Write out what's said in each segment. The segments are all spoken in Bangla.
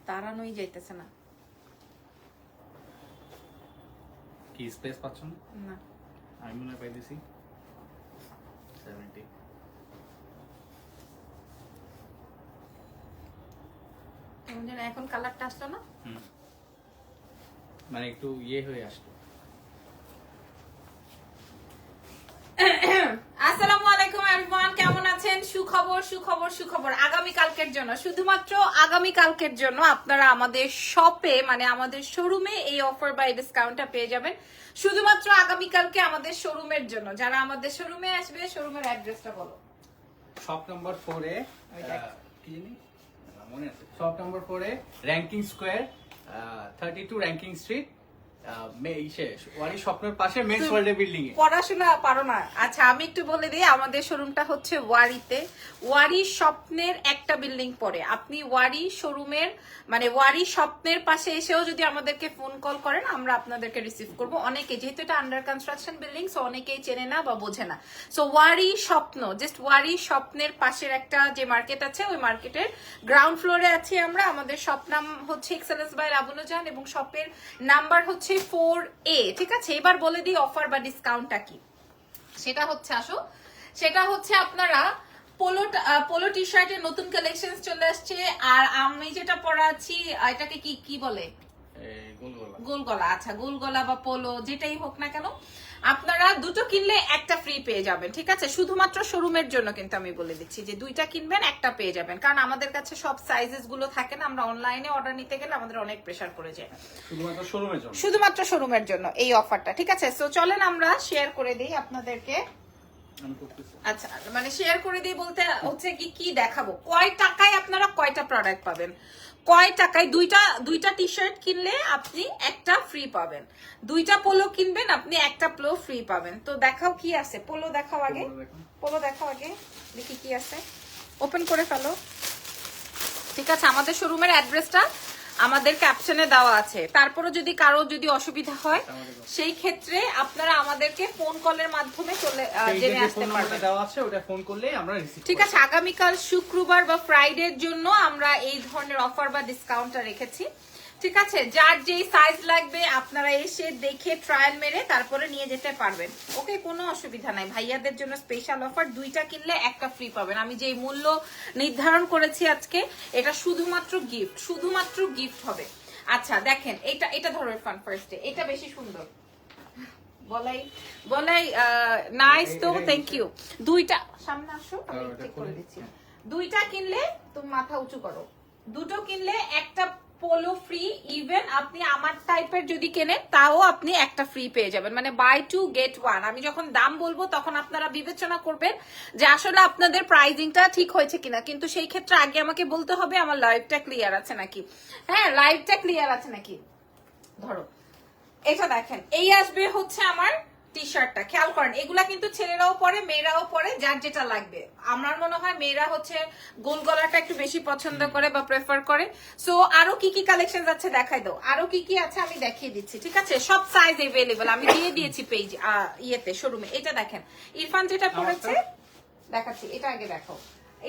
তাড়ানোই যাইতেছে না। কি স্পেস পাচ্ছ না? না আমি মনে পাইতেছি 70। কেমন যেন এখন কালারটা আসলো না। মানে একটু ইয়ে হয়ে আসলো। আসসালামু আলাইকুম এভরিওয়ান, কেমন আছেন? সুখবর সুখবর সুখবর আগামী কালকের জন্য, শুধুমাত্র আগামী কালকের জন্য আপনারা আমাদের শপে মানে আমাদের শোরুমে এই অফার বাই ডিসকাউন্টটা পেয়ে যাবেন। শুধুমাত্র আগামী কালকে আমাদের শোরুমের জন্য। যারা আমাদের শোরুমে আসবে, শোরুমের অ্যাড্রেসটা বলো। শপ নাম্বার 4 এ কি জানি মনে আছে, শপ নাম্বার 4 এ র‍্যাঙ্কিং স্কয়ার 32 র‍্যাঙ্কিং স্ট্রিট ওয়ারি স্বপ্নের পাশে মেন্স ওয়ার্ল্ড বিল্ডিং এ। পড়াশোনা পারো না? আচ্ছা আমি একটু বলে দিই, আমাদের শোরুমটা হচ্ছে ওয়ারিতে। ওয়ারি স্বপ্নের একটা বিল্ডিং পরে আপনি ওয়ারি শোরুমের মানে ওয়ারি স্বপ্নের পাশে এসেও যদি আমাদেরকে ফোন কল করেন, আমরা আপনাদেরকে রিসিভ করব। অনেকে, যেহেতু এটা আন্ডার কনস্ট্রাকশন বিল্ডিং, সো অনেকেই চেনে না বা বোঝে না। সো ওয়ারি স্বপ্ন, জাস্ট ওয়ারি স্বপ্নের পাশের একটা যে মার্কেট আছে, ওই মার্কেটের গ্রাউন্ড ফ্লোরে আছি আমরা। আমাদের শপ নাম হচ্ছে এক্সেলেন্স বাই রাবনুজান এবং শপের নাম্বার হচ্ছে 4A। ঠিক আছে, এবার বলে দিই অফার বা ডিসকাউন্টটা কি। সেটা হচ্ছে সেটা হচ্ছে আপনারা পোলো টি শার্টের নতুন কালেকশন চলে আসছে। আর আমি যেটা পরা আছি এটাকে কি কি বলে? গোলগলা। আচ্ছা, গোলগলা বা পোলো যেটাই হোক না কেন, আপনারা দুটো কিনলে একটা ফ্রি পেয়ে যাবেন। ঠিক আছে, শুধুমাত্র শোরুমের জন্য কিন্তু আমি বলে দিচ্ছি যে দুইটা কিনবেন একটা পেয়ে যাবেন, কারণ আমাদের কাছে সব সাইজেস গুলো থাকে না। আমরা অনলাইনে অর্ডার নিতে গেলে আমাদের অনেক প্রেসার পড়ে যায়। শুধুমাত্র শোরুমের জন্য এই অফারটা। ঠিক আছে, সো চলেন আমরা শেয়ার করে দিই আপনাদেরকে। আচ্ছা, মানে শেয়ার করে দিই বলতে হচ্ছে কি দেখাবো, কয় টাকায় আপনারা কয়টা প্রোডাক্ট পাবেন। কয় টাকায় দুইটা টি শার্ট কিনলে আপনি একটা ফ্রি পাবেন, দুইটা পোলো কিনবেন আপনি একটা পোলো ফ্রি পাবেন। তো দেখাও কি আছে, পোলো দেখাও আগে, পোলো দেখাও আগে, দেখি কি আছে, ওপেন করে ফেলো। ঠিক আছে, আমাদের শোরুমের অ্যাড্রেসটা আমাদের ক্যাপশনে দেওয়া আছে। তারপরে যদি কারো অসুবিধা হয়, সেই ক্ষেত্রে আপনারা আমাদেরকে ফোন কলের মাধ্যমে জেনে আসতে পারবেন। ঠিক আছে, আগামীকাল শুক্রবার বা ফ্রাইডের জন্য আমরা এই ধরনের অফার বা ডিসকাউন্টটা রেখেছি। ঠিক আছে, যার যেই সাইজ লাগবে আপনারা এসে দেখে ট্রায়াল মেরে তারপরে নিয়ে যেতে পারবেন। ওকে, কোনো অসুবিধা নাই। ভাইয়াদের জন্য স্পেশাল অফার, দুইটা কিনলে একটা ফ্রি পাবেন। আমি যে মূল্য নির্ধারণ করেছি আজকে, এটা শুধুমাত্র গিফট হবে। আচ্ছা দেখেন, এটা ধরো ইরফান ফার্স্টে, এটা বেশি সুন্দর বলাই নাইস। তো থ্যাংক ইউ। দুইটা সামনে আসো, আমি ঠিক করে দিচ্ছি। দুইটা কিনলে তুমি মাথা উঁচু করো, দুটো কিনলে একটা পোলো ফ্রি। ইভেন আপনি আমার টাইপের যদি কেনেন তাও আপনি একটা ফ্রি পেয়ে যাবেন, মানে বাই 2 get 1। আমি যখন দাম বলবো তখন আপনারা বিবেচনা করবেন যে আসলে আপনাদের প্রাইজিংটা ঠিক হয়েছে কিনা। কিন্তু সেই ক্ষেত্রে আগে আমাকে বলতে হবে আমার লাইভটা ক্লিয়ার আছে নাকি। হ্যাঁ, লাইভটা ক্লিয়ার আছে নাকি। ধরো এটা দেখেন, এই আসবে হচ্ছে আমার টি শার্টটা। খেয়াল করেন, এগুলা কিন্তু ছেলেরাও পরে মেয়েরাও পরে, যার যেটা লাগবে। আমার মনে হয় মেয়েরা হচ্ছে গোল গলাটা একটু বেশি পছন্দ করে বা প্রেফার করে। সো আরো কি কি কালেকশন আছে দেখাই দাও, আরো কি কি আছে আমি দেখিয়ে দিচ্ছি। ঠিক আছে, সব সাইজ এভেলেবল আমি দিয়ে দিয়েছি পেজ ইয়েতে শোরুমে। এটা দেখেন, ইরফান যেটা পড়েছে দেখাচ্ছি, এটা আগে দেখো।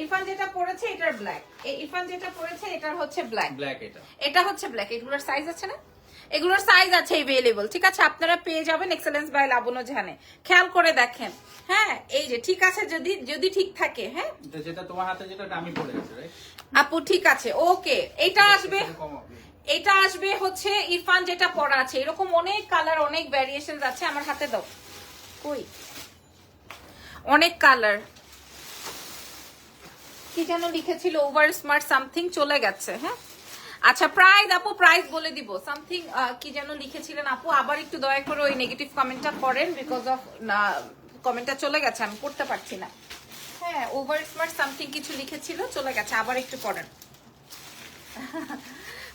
ইরফান যেটা পড়েছে এটার ব্ল্যাক, ইরফান যেটা পড়েছে এটার হচ্ছে ব্ল্যাক, এটা হচ্ছে ব্ল্যাক। এগুলোর সাইজ আছে না, এগুলোর সাইজ আছে এভেলেবল। ঠিক আছে, আপনারা পেয়ে যাবেন এক্সেলেন্স বাই লাবনুজানে। খেয়াল করে দেখেন। হ্যাঁ, এই যে ঠিক আছে, যদি ঠিক থাকে। হ্যাঁ, যেটা তোমার হাতে যেটা আমি পড়ে আছি রাইট আপু, ঠিক আছে, ওকে। এটা আসবে হচ্ছে ইরফান যেটা পড়া আছে। এরকম অনেক কালার, অনেক ভ্যারিয়েশনস আছে। আমার হাতে দাও, কই অনেক কালার। কি যেন লিখেছিল, ওভার স্মার্ট সামথিং, চলে গেছে। হ্যাঁ, আচ্ছা প্রাইস আপু, প্রাইস বলে দিব। সামথিং কি যেন লিখেছিলেন আপু, আবার একটু দয়া করে ওই নেগেটিভ কমেন্টটা করেন, বিকজ অফ কমেন্টটা চলে গেছে, আমি পড়তে পারছি না। হ্যাঁ, ওভার স্মার্ট সামথিং কিছু লিখেছিল, চলে গেছে, আবার একটু পড়েন।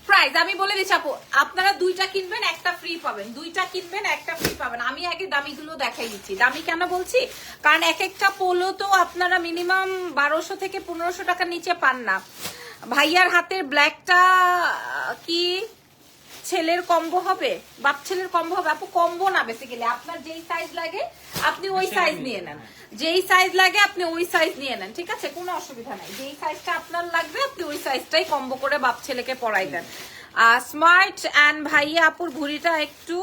প্রাইস আমি বলে দিচ্ছি আপু, আপনারা দুইটা কিনবেন একটা ফ্রি পাবেন, দুইটা কিনবেন একটা ফ্রি পাবেন। আমি আগে দামিগুলো দেখাই দিচ্ছি। দামি কেন বলছি, কারণ এক একটা পোলো তো আপনারা মিনিমাম 1200 থেকে 1500 টাকার নিচে পান না। ভাইয়ার হাতের ব্ল্যাকটা কি ছেলের কম্বো হবে, বাপ ছেলের কম্বো হবে আপু? কম্বো না, বেসিক্যালি আপনার যেই সাইজ লাগে আপনি ওই সাইজ নিয়ে নেন, যেই সাইজ লাগে আপনি ওই সাইজ নিয়ে নেন, ঠিক আছে, কোনো অসুবিধা নাই। যেই সাইজটা আপনার লাগবে আপনি ওই সাইজটাই কম্বো করে বাপ ছেলেকে পরাই দেন। স্মার্ট অ্যান্ড ভাইয়া আপুর ভুঁড়িটা একটু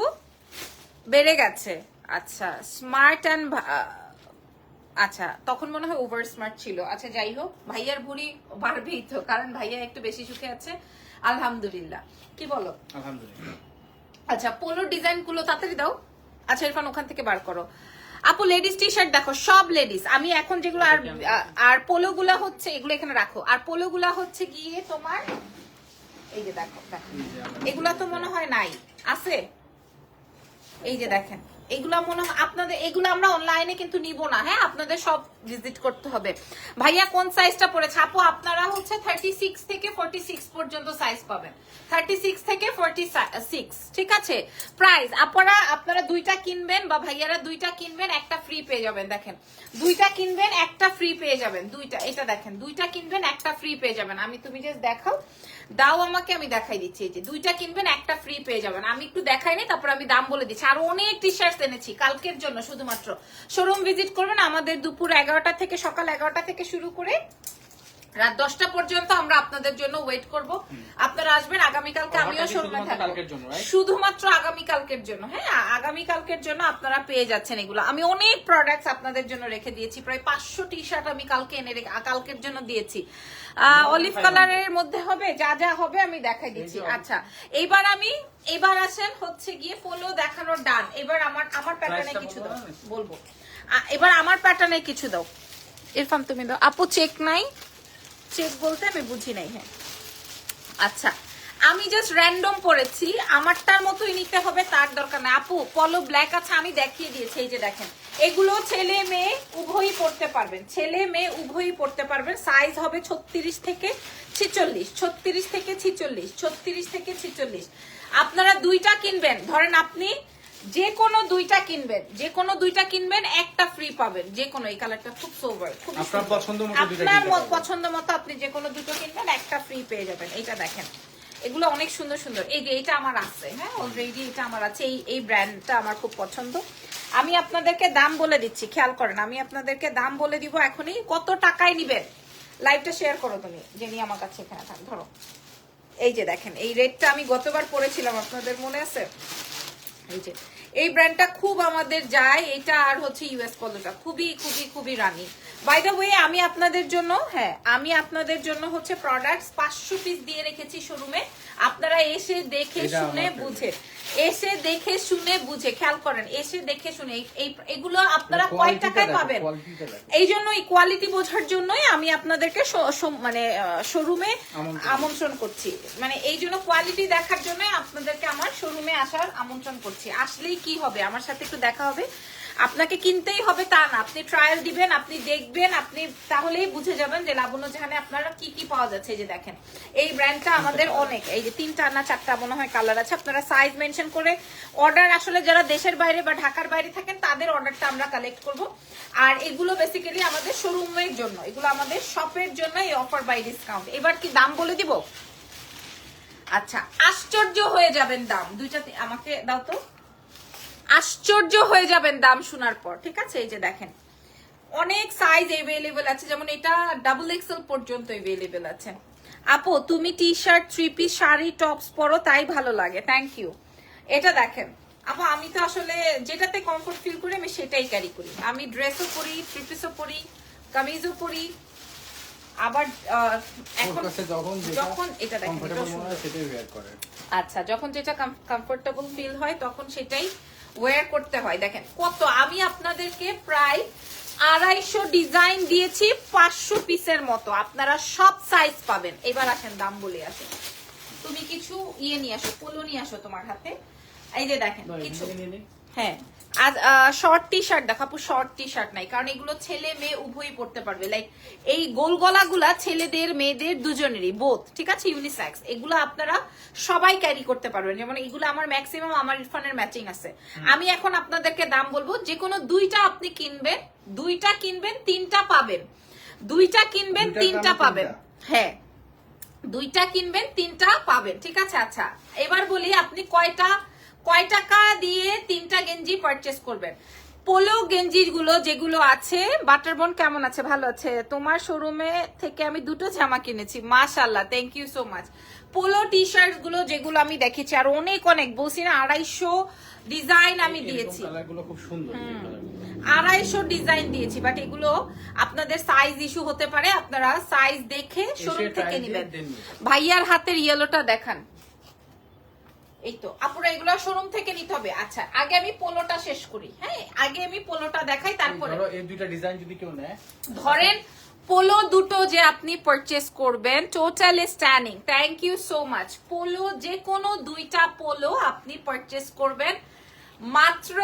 বেড়ে গেছে। আচ্ছা স্মার্ট অ্যান্ড আচ্ছা তখন মনে হয় ওভার স্মার্ট ছিল। আচ্ছা যাই হোক, ভাইয়ার ভুঁড়ি বাড়বেই তো, কারণ ভাইয়া একটু বেশি সুখে আছে আলহামদুলিল্লাহ। কি বলো? আলহামদুলিল্লাহ। আচ্ছা পোলোর ডিজাইন গুলো তাড়াতাড়ি দাও। আচ্ছা ইরফান ওখান থেকে বার করো। আপু লেডিস টি শার্ট দেখো, সব লেডিস। আমি এখন যেগুলো আর পোলো গুলা হচ্ছে, এগুলো এখানে রাখো। আর পোলো গুলা হচ্ছে গিয়ে তোমার এই যে দেখো, এগুলা তো মনে হয় নাই, আছে এই যে দেখেন, এগুলা মনে হয় আপনাদের, এগুলো আমরা অনলাইনে কিন্তু নিব না, হ্যাঁ আপনাদের সব ভিজিট করতে হবে। ভাইয়া কোন সাইজটা পড়েছে? আপু আপনারা হচ্ছে 36 থেকে 46 পর্যন্ত সাইজ পাবেন, 36 থেকে 46, ঠিক আছে। প্রাইস আপনারা দুইটা কিনবেন বা ভাইয়ারা দুইটা কিনবেন, একটা ফ্রি পেয়ে যাবেন। দেখেন দুইটা কিনবেন একটা ফ্রি পেয়ে যাবেন, দুইটা, এটা দেখেন দুইটা কিনবেন একটা ফ্রি পেয়ে যাবেন। তুমি জাস্ট দেখাও, দাও আমাকে, আমি দেখাই দিচ্ছি। এই যে দুইটা কিনবেন একটা ফ্রি পেয়ে যাবেন। আমি একটু দেখাই নি, তারপর আমি দাম বলে দিচ্ছি। আর অনেক টি শার্ট এনেছি কালকের জন্য, শুধুমাত্র শোরুম ভিজিট করবেন। আমাদের দুপুর 11টা থেকে, সকাল 11টা থেকে শুরু করে রাত 10টা পর্যন্ত আমরা আপনাদের জন্য ওয়েট করব। আপনারা আসবেন আগামীকালকে, আমিও শোরুমে থাকবো, শুধুমাত্র আগামীকালকের জন্য। হ্যাঁ আগামীকালকের জন্য আপনারা পেয়ে যাচ্ছেন এগুলো। আমি অনেক প্রোডাক্টস আপনাদের জন্য রেখে দিয়েছি, প্রায় 500 টি শার্ট আমি কালকে এনে কালকের জন্য দিয়েছি। অলিভ কালারের মধ্যে হবে, যা যা হবে আমি দেখাই দিচ্ছি। আচ্ছা এবার আসেন হচ্ছে গিয়ে পোলো দেখানোর ডান। এবার আমার প্যাটার্নে কিছু দাও, বলবো এবার আমার প্যাটার্নে কিছু দাও। ইরফান তুমি দাও। আপু চেক নাই, চেক বলতে আমি বুঝি নাই। হ্যাঁ আচ্ছা আমি জাস্ট র্যান্ডম পড়েছি, আমারটার মতোই নিতে হবে তার দরকার নাই। আপু পলো ব্ল্যাক আছে, আমি দেখিয়ে দিয়েছি। এই যে দেখেন, এগুলো ছেলে মেয়ে উভয়ই পড়তে পারবেন, ছেলে মেয়ে উভয়ই পড়তে পারবেন। সাইজ হবে 36 থেকে 46, 36 থেকে 46, 36 থেকে 46। আপনারা দুইটা কিনবেন, ধরেন আপনি যে কোনো দুইটা কিনবেন একটা ফ্রি পাবেন। যে কোনো, এই কালারটা খুব সোবার, খুব আপনার পছন্দ মতো আপনি যে কোনো দুটো কিনবেন একটা ফ্রি পেয়ে যাবেন। এইটা দেখেন, এগুলো অনেক সুন্দর সুন্দর। এই যে এটা আমার আছে, হ্যাঁ অলরেডি এটা আমার আছে, এই ব্র্যান্ডটা আমার খুব পছন্দ। আমি আপনাদেরকে দাম বলে দিচ্ছি, খেয়াল করেন, আমি আপনাদেরকে দাম বলে দিব এখনই। কত টাকায় নিবেন? লাইভটা শেয়ার করো তুমি, জেনি আমার কাছে এখানে থাক, ধরো। এই যে দেখেন, এই রেটটা আমি গতবার পরেছিলাম, আপনাদের মনে আছে? এই যে এই ব্র্যান্ডটা খুব আমাদের যায়, এটা আর হচ্ছে ইউএস পলোটা খুবই খুবই খুবই রানি। বাই দ্য ওয়ে আমি আপনাদের জন্য, আমি আপনাদের জন্য হচ্ছে প্রোডাক্টস 500 পিস দিয়ে রেখেছি শোরুমে। আপনারা এসে দেখে শুনে বুঝে, খেয়াল করেন, এসে দেখে শুনে এগুলো আপনারা কয় টাকায় পাবেন। এই জন্যই কোয়ালিটি বোঝার জন্যই আমি আপনাদেরকে মানে শোরুমে আমন্ত্রণ করছি, মানে এই জন্য কোয়ালিটি দেখার জন্য আপনাদেরকে আমার শোরুমে আসার আমন্ত্রণ করছি। আসলেই কি হবে, আমার সাথে একটু দেখা হবে। আপনাকে কিনতেই হবে তা না, আপনি ট্রায়াল দিবেন, আপনি দেখবেন, আপনি তাহলেই বুঝে যাবেন যে লাবণ্য জাহানে আপনারা কি কি পাওয়া যাচ্ছে। এই যে দেখেন, এই ব্র্যান্ডটা আমাদের অনেক, এই যে 3টা না 4টা মনে হয় কালার আছে। আপনারা সাইজ মেনশন করে অর্ডার, আসলে যারা দেশের বাইরে বা ঢাকার বাইরে থাকেন তাদের অর্ডারটা আমরা কালেক্ট করব। আর এগুলো বেসিক্যালি আমাদের শোরুমের জন্য, এগুলো আমাদের শপের জন্য এই অফার বাই ডিসকাউন্ট। এবার কি দাম বলে দিব? আচ্ছা আশ্চর্য হয়ে যাবেন দাম, দুইটা আমাকে দাও তো। আশ্চর্য হয়ে যাবেন দাম শোনার পর, ঠিক আছে। এই যে দেখেন, অনেক সাইজ এভেলেবেল আছে, যেমন এটা XXL পর্যন্ত এভেলেবেল আছে। আপু তুমি T shirt, 3 piece, sari, tops পরো তাই ভালো লাগে, থ্যাংক ইউ। এটা দেখেন আপু, আমি তো আসলে যেটাতে কমফোর্ট ফিল করি আমি সেটাই ক্যারি করি। আমি ড্রেসও পরি, 3 পিসও পরি, কামিজও পরি। আবার এখন যখন এটা দেখেন, আচ্ছা যখন যেটা কমফোর্টেবল ফিল হয় তখন সেটাই ওয়্যার করতে হয়। দেখেন কত, আমি আপনাদেরকে প্রায় 250 ডিজাইন দিয়েছি 500 পিসের মতো, আপনারা সব সাইজ পাবেন। এবার আসেন দাম বলে আসেন। তুমি কিছু নিয়ে আসো, পোলো নিয়ে আসো তোমার হাতে। এই যে দেখেন কিছু, হ্যাঁ আজ শর্ট টি শার্ট দেখাবো। শর্ট টি শার্ট নাই, কারণ এগুলো ছেলে মেয়ে উভয়ই পড়তে পারবে। লাইক এই গোল গলাগুলা ছেলেদের মেয়েদের দুজনেরই, বোথ, ঠিক আছে, ইউনিসেক্স। এগুলো আপনারা সবাই ক্যারি করতে পারবেন। যেমন এগুলো আমার ম্যাক্সিমাম আমার ইরফানের ম্যাচিং আছে। আমি এখন আপনাদেরকে দাম বলবো, যে কোনো দুইটা আপনি কিনবেন, 3টা পাবেন, 2টা কিনবেন 3টা পাবেন। হ্যাঁ দুইটা কিনবেন 3টা পাবেন, ঠিক আছে? আচ্ছা এবার বলি আপনি কয় টাকা দিয়ে 3টা গেঞ্জি পারচেস করবেন। পোলো গেঞ্জি গুলো যেগুলো আছে, বাটারবন কেমন আছে? ভালো আছে। তোমার শোরুমে থেকে আমি 2টো জামা কিনেছি, মাশাআল্লাহ, thank you so much. Polo T shirt গুলো যেগুলো আমি দেখেছি আর অনেক বলছি না 250 ডিজাইন আমি দিয়েছি, কালারগুলো খুব সুন্দর, 250 ডিজাইন দিয়েছি, বাট এগুলো আপনাদের সাইজ ইস্যু হতে পারে, আপনারা সাইজ দেখে শোরুম থেকে নেবেন। ভাইয়ার হাতের ইয়েলোটা দেখান, এই তো আপুরা এগুলো শোরুম থেকে নিতে হবে। আচ্ছা আগে আমি পোলোটা শেষ করি, হ্যাঁ আগে আমি পোলোটা দেখাই, তারপরে ধরো এই দুইটা ডিজাইন যদি কেউ নেয়, ধরেন পোলো দুটো যে আপনি পারচেস করবেন, totally standing, thank you so much. Polo যে কোনো 2টা পোলো আপনি পারচেস করবেন মাত্র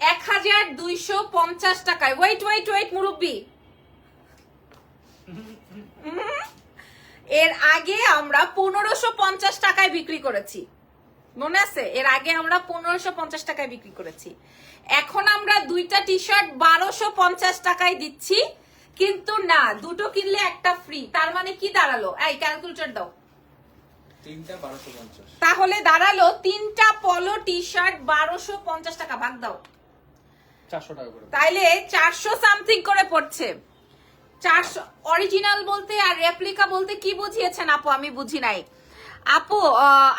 1250 টাকায়। ওয়েট ওয়েট ওয়েট মুরব্বি, এর আগে আমরা 1550 টাকায় বিক্রি করেছি, মনে আছে? এর আগে আমরা 1550 টাকায় বিক্রি করেছি, এখন আমরা 2টা টি শার্ট 1250 টাকায় দিচ্ছি, কিন্তু না দুটো কিনলে একটা ফ্রি, তার মানে কি দাঁড়ালো? এই ক্যালকুলেটর দাও, 3টা 1250, তাহলে দাঁড়ালো 3টা পলো টি শার্ট 1250 টাকা, ভাগ দাও 400 টাকা করে, তাইলে 400 সামথিং করে পড়ছে। 400 অরিজিনাল বলতে আর রেপ্লিকা বলতে কি বুঝিয়েছেন আপু? আমি বুঝি নাই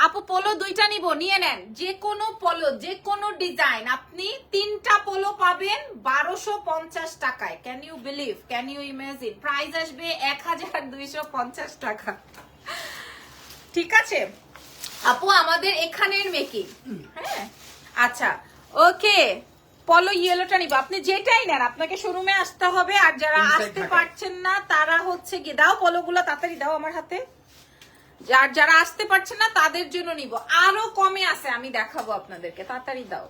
আপু পোলো 2টা নিব, নিয়ে নেন, যে কোনো পোলো যে কোনো ডিজাইন আপনি 3টা পোলো পাবেন 1250 টাকায়। Can you believe, can you imagine? Price আসবে 1250 টাকা, ঠিক আছে আপু? আমাদের এখানের মেকিং, হ্যাঁ আচ্ছা ওকে। পলো ইয়েলোটা নিব, আপনি যেটাই নেন আপনাকে শোরুমে আসতে হবে, আর যারা আসতে পারছেন না তারা হচ্ছে কি, দাও পলোগুলো তাড়াতাড়ি দাও আমার হাতে, যারা আসতে পারছেন না তাদের জন্য নিব। আরো কমে আছে, আমি দেখাবো আপনাদেরকে, তাড়াতাড়ি দাও,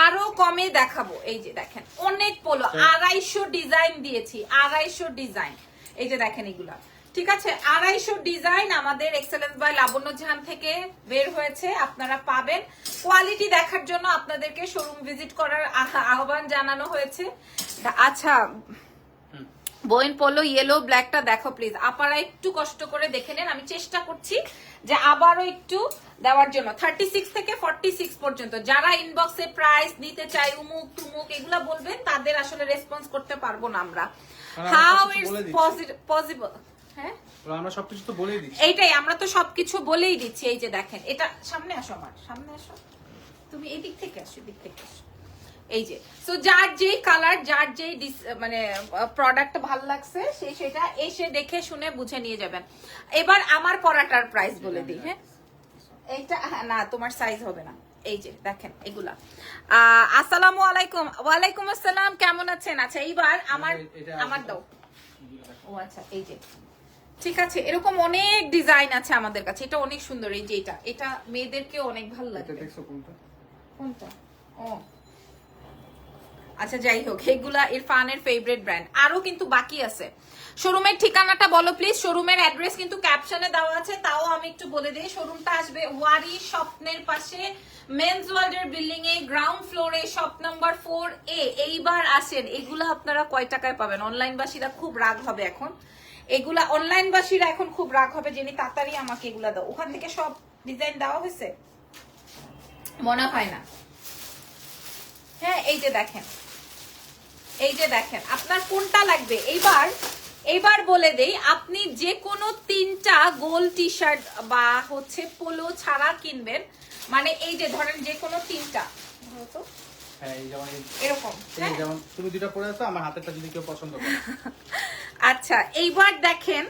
আরো কমে দেখাবো। এই যে দেখেন অনেক পোলো, 250 ডিজাইন দিয়েছি, 250 ডিজাইন, এই যে দেখেন এগুলা, ঠিক আছে? 250 ডিজাইন আমাদের এক্সেলেন্স বাই লাবণ্য জাহান থেকে বের হয়েছে, আপনারা পাবেন। কোয়ালিটি দেখার জন্য আপনাদেরকে শোরুম ভিজিট করার আহ্বান জানানো হয়েছে। আচ্ছা বোন পোলো ইয়েলো ব্ল্যাকটা দেখো প্লিজ, আপনারা একটু কষ্ট করে দেখে নেন, আমি চেষ্টা করছি যে আবারও একটু দেওয়ার জন্য। 36 থেকে 46 পর্যন্ত যারা ইনবক্সে প্রাইস নিতে চাই, উমুক তুমুক এগুলা বলবেন, তাদের আসলে রেসপন্স করতে পারবো না আমরা। How it's possible? হ্যাঁ আমরা সবকিছু তো বলেই দিচ্ছি, এইটাই, আমরা তো সবকিছু বলেই দিচ্ছি। এই যে দেখেন, এটা সামনে আসো, আমার সামনে আসো, তুমি এই দিক থেকে আসো, দিক থেকে আসো। এই যে সো যার যেই কালার, যার যেই মানে প্রোডাক্ট ভালো লাগছে সেটা এসে দেখে শুনে বুঝে নিয়ে যাবেন। এবার আমার পরাটার প্রাইস বলে দিই, হ্যাঁ এইটা না তোমার সাইজ হবে না। এই যে দেখেন এগুলা, আসসালামু আলাইকুম। ওয়ালাইকুম আসসালাম, কেমন আছেন? আচ্ছা এইবার আমার দাও, ও আচ্ছা এই যে, ঠিক আছে, এরকম অনেক ডিজাইন আছে আমাদের কাছে, এটা অনেক সুন্দর। এই যে এটা মেয়েদেরকে অনেক ভালো লাগে। দেখছো কোনটা? কোনটা? ও আচ্ছা যাই হোক, এগুলা ইরফানের ফেভারিট ব্র্যান্ড, আরো কিন্তু বাকি আছে। শোরুমের ঠিকানাটা বলো প্লিজ। শোরুমের অ্যাড্রেস কিন্তু ক্যাপশনে দেওয়া আছে, তাও আমি একটু বলে দিই। শোরুমটা আসবে ওয়ারি স্বপ্নের পাশে, মেন্স ওয়ার্ল্ডের বিল্ডিং এ, গ্রাউন্ড ফ্লোরে, শপ নাম্বার 4A। এইবার আসেন, এগুলা আপনারা কয় টাকায় পাবেন? অনলাইনবাসীরা খুব রাগ হবে এখন, এগুলা অনলাইনবাসীরা এখন খুব রাগ হবে, যিনি তাড়াতাড়ি আমাকে এগুলা দাও। ওখান থেকে সব ডিজাইন দেওয়া হয়েছে মনে হয় না। হ্যাঁ এই যে দেখেন, এই যে দেখেন আপনার কোনটা লাগবে। এইবার বলে দেই, আপনি যে কোনো 3টা গোল টি শার্ট বা হচ্ছে পোলো ছাড়া কিনবেন, মানে এই যে ধরেন যে কোনো 3টা, হ্যাঁ এই যেমন এরকম, এই যেমন তুমি দুটো পরে আছো, আমার হাতেরটা যদি কেউ পছন্দ করে। আচ্ছা এইবার দেখেন,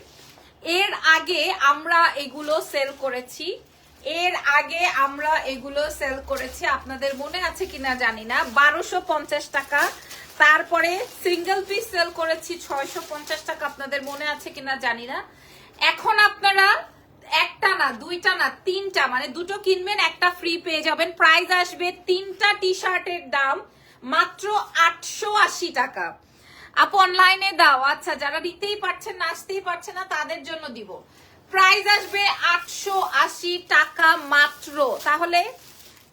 এর আগে আমরা এগুলো সেল করেছি, আপনাদের মনে আছে কিনা জানি না, 1250 টাকা। তারপরে সিঙ্গেল পিস সেল করেছি 650 টাকা, আপনাদের মনে আছে কিনা জানি না। এখন আপনারা একটা না, দুইটা না, 3টা, মানে দুটো কিনবেন একটা ফ্রি পেয়ে যাবেন। প্রাইস আসবে 3টা টি শার্টের দাম মাত্র 880 টাকা। আপু অনলাইনে দাও, আচ্ছা যারা নিতেই পারছেন না, আসতেই পারছে না, তাদের জন্য দিব। প্রাইস আসবে 880 টাকা মাত্র।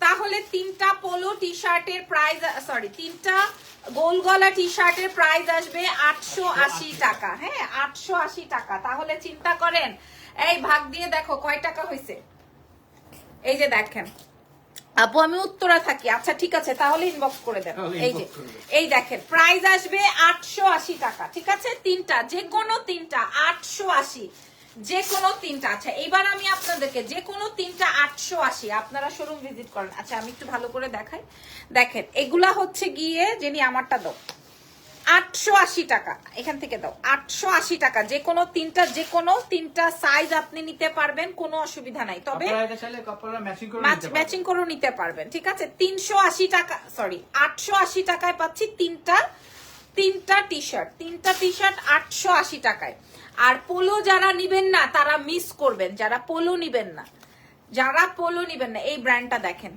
তাহলে 3টা পোলো টি শার্টের প্রাইস, সরি 3টা গোল গলা টি শার্টের প্রাইস আসবে 880 টাকা। হ্যাঁ 880 টাকা। তাহলে চিন্তা করেন এই ভাগ দিয়ে দেখো কয় টাকা হয়েছে। এই যে দেখেন আপু আমি উত্তরা থাকি, আচ্ছা ঠিক আছে তাহলে ইনবক্স করে দেন। এই যে এই দেখেন প্রাইস আসবে 880 টাকা, ঠিক আছে তিনটা, যে কোনো তিনটা 880, যে কোনো তিনটা। আচ্ছা এবার আমি আপনাদেরকে যে কোনো তিনটা 880, আপনারা শোরুম ভিজিট করেন। আচ্ছা আমি একটু ভালো করে দেখাই, দেখেন এগুলা হচ্ছে গিয়ে যিনি আমারটা দাও 880 টাকা, এখান থেকে দাও 880 টাকা, যে কোনো তিনটা সাইজ আপনি নিতে পারবেন, কোনো অসুবিধা নাই। তবে ম্যাচিং করে নিতে পারবেন, ঠিক আছে। 380 টাকা, সরি 880 টাকায় পাচ্ছি তিনটা টি শার্ট, 880 টাকায়। আর পোলো যারা নিবেন না তারা মিস করবেন, যারা পোলো নিবেন না এই ব্র্যান্ডটা দেখেন,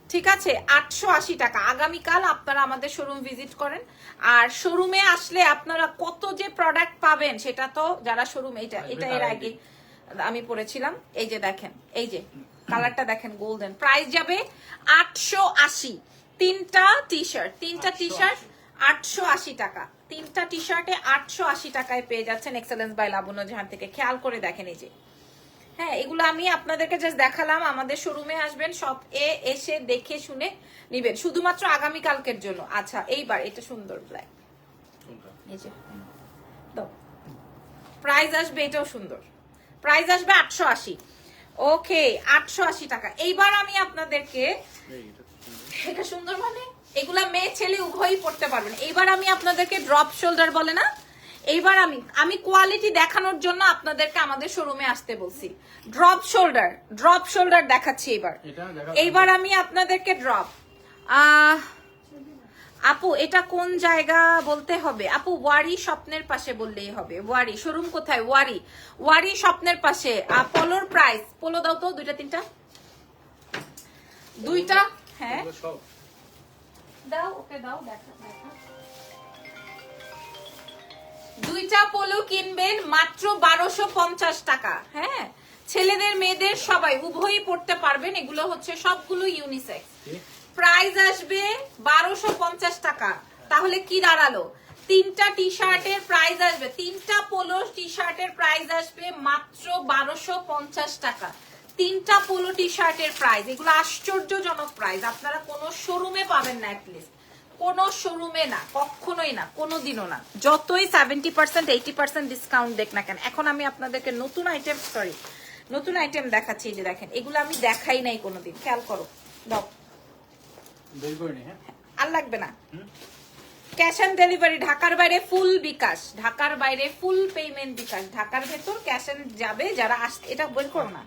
ঠিক আছে 880 টাকা। আগামীকাল আপনারা আমাদের শোরুম ভিজিট করেন, আর শোরুমে আসলে আপনারা কত যে প্রোডাক্ট পাবেন সেটা তো যারা শোরুম, এটা এর আগে আমি পড়েছিলাম। এই যে দেখেন, এই যে কালারটা দেখেন গোল্ডেন, প্রাইস যাবে 880, তিনটা টি শার্ট 880 টাকা, তিনটা টি শার্টে 880 টাকায় পেয়ে যাচ্ছেন এক্সেলেন্স বাই লাবণ্য জাহান থেকে। খেয়াল করে দেখেন এই যে, হ্যাঁ এগুলো আমি আপনাদেরকে জাস্ট দেখালাম। আমাদের শোরুমে আসবেন, সব এসে দেখে শুনে নিবেন, শুধুমাত্র আগামীকালকের জন্য। আচ্ছা এইবার এটা সুন্দর ব্ল্যাক, এই যে দাও, প্রাইস আসবে, এটাও সুন্দর, প্রাইস আসবে 880, ওকে 880 টাকা। এইবার আমি আপনাদেরকে, এটা সুন্দর মানে এগুলা মেয়ে ছেলে উভয়ই পড়তে পারবেন। এইবার আমি আপনাদেরকে ড্রপ শোল্ডার বলে না, এইবার আমি কোয়ালিটি দেখানোর জন্য আপনাদেরকে আমাদের শোরুমে আসতে বলছি। ড্রপ শোল্ডার দেখাচ্ছি এইবার আমি আপনাদেরকে ড্রপ। আপু এটা কোন জায়গা বলতে হবে? আপু ওয়ারি স্বপ্নের পাশে বললেই হবে। ওয়ারি শোরুম কোথায়? ওয়ারি স্বপ্নের পাশে। পোলোর প্রাইস, পোলো দাও তো দুইটা তিনটা, দুইটা, হ্যাঁ দাও, ওকে দাও, দেখা দুইটা পোলো কিনবেন মাত্র 1250 টাকা। হ্যাঁ ছেলেদের মেয়েদের সবাই উভয়ই পড়তে পারবেন, এগুলো হচ্ছে সবগুলো ইউনিসেক্স। প্রাইস আসবে 1250 টাকা। তাহলে কি দাঁড়ালো? তিনটা টি শার্টের প্রাইস আসবে, তিনটা পোলো টি শার্টের প্রাইস আসবে মাত্র 1250 টাকা। তিনটা পোলো টি শার্টের প্রাইস, এগুলো আশ্চর্যজনক প্রাইস, আপনারা কোনো শোরুমে পাবেন না, অ্যাটলিস্ট কোনো শোরুমে না, কখনোই না, কোনোদিনও না, যতই 70% 80% ডিসকাউন্ট দেখ না কেন। এখন আমি আপনাদেরকে নতুন আইটেম দেখাচ্ছি, এই যে দেখেন, এগুলো আমি দেখাই নাই কোনোদিন, খেয়াল করো, দাও আর লাগবে না। ক্যাশ অন ডেলিভারি, ঢাকার বাইরে ফুল বিকাশ, ঢাকার বাইরে ফুল পেমেন্ট বিকাশ, ঢাকার ভেতর ক্যাশ অন যাবে যারা আসতে। এটা বের করো না,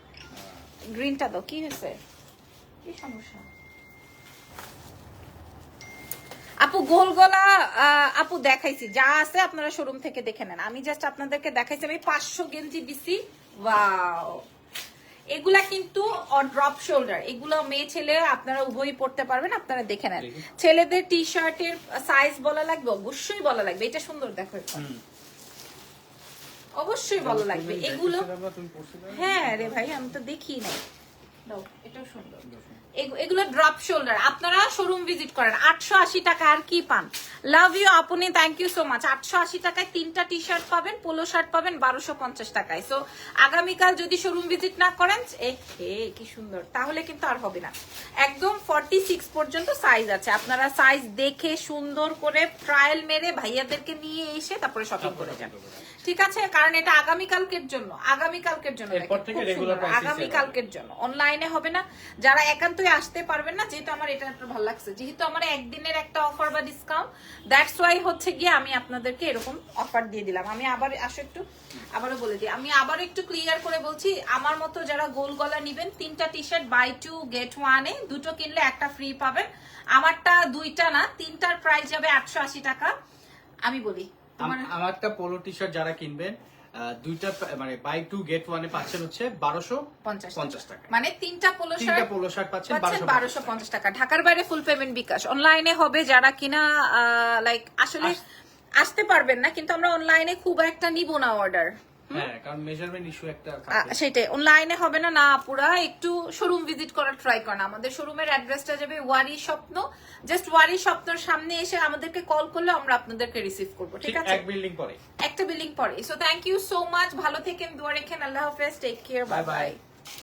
গ্রিনটা দাও, কি হয়েছে, কি সমস্যা? আপু গোল গলা, আপু দেখাইছি যা আছে আপনারা শোরুম থেকে দেখে নেন, আমি জাস্ট আপনাদেরকে দেখাইছি। আমি 500 গেঞ্জি দিছি, ওয়াও, এগুলা কিন্তু ড্রপ শোল্ডার, এগুলো মেয়ে ছেলে আপনারা উভয়ই পড়তে পারবেন, আপনারা দেখে নেন। ছেলেদের টি শার্টের সাইজ বলা লাগবে, অবশ্যই বলা লাগবে, এটা সুন্দর দেখো, অবশ্যই বলা লাগবে এগুলো। হ্যাঁ রে ভাই আমি তো দেখি নাই, দাও, এটাও সুন্দর। এগুলো ড্রপ শোল্ডার, আপনারা শোরুম ভিজিট করেন। 880 টাকা আর কি পান? লাভ ইউ আপনি, থ্যাংক ইউ সো মাচ। 880 টাকায় তিনটা টি শার্ট পাবেন, পোলো শার্ট পাবেন 1250 টাকায়। সো আগামীকাল যদি শোরুম ভিজিট না করেন, কি সুন্দর, তাহলে কিন্তু আর হবে না। একদম 46 পর্যন্ত সাইজ আছে, আপনারা সাইজ দেখে সুন্দর করে ট্রায়াল মেরে ভাইয়াদেরকে নিয়ে এসে তারপরে শপিং করে যান, ঠিক আছে? কারণ এটা আগামীকালকের জন্য, আগামীকালকের জন্য, অনলাইনে হবে না। যারা একান্তই আসতে পারবেন না, যেহেতু আমার এটা একটু ভালো লাগছে, যেহেতু আমার একদিনের একটা অফার বা ডিসকাউন্ট, দ্যাটস ওয়াই হচ্ছে গিয়ে আমি আপনাদেরকে এরকম অফার দিয়ে দিলাম। আমি আবার আবারও বলে দিই, আমি আবার একটু ক্লিয়ার করে বলছি, আমার মতো যারা গোল গলা নিবেন, তিনটা টি শার্ট বাই 2 গেট 1 দুটো কিনলে একটা ফ্রি পাবেন। আমারটা দুইটা না, তিনটার প্রাইস যাবে 880 টাকা। আমি বলি আমারটা পোলো টি শার্ট যারা কিনবেন, দুইটা মানে বাই 2 গেট 1 পাচ্ছেন হচ্ছে 1250 টাকা, মানে তিনটা পোলো শার্ট পাচ্ছেন 1250 টাকা। ঢাকার বাইরে ফুল পেমেন্ট বিকাশ, অনলাইনে হবে যারা কিনা লাইক আসলে আসতে পারবেন না, কিন্তু আমরা অনলাইনে খুব একটা নিব না অর্ডার, হ্যাঁ কারণ মেজারমেন্ট ইস্যু একটা থাকে। সেটাই অনলাইনে হবে না, না পুরা একটু শোরুম ভিজিট করার ট্রাই করেন। আমাদের শোরুমের অ্যাড্রেসটা যাবে ওয়ারি স্বপ্ন, জাস্ট ওয়ারি স্বপ্নর সামনে এসে আমাদেরকে কল করলে আমরা আপনাদেরকে রিসিভ করব, ঠিক আছে? এক বিল্ডিং পরে। একটা বিল্ডিং পরে। So thank you so much, ভালো থেকেন, দোয়া রেখেন, আল্লাহ হাফেজ, take care, bye Bye bye. By.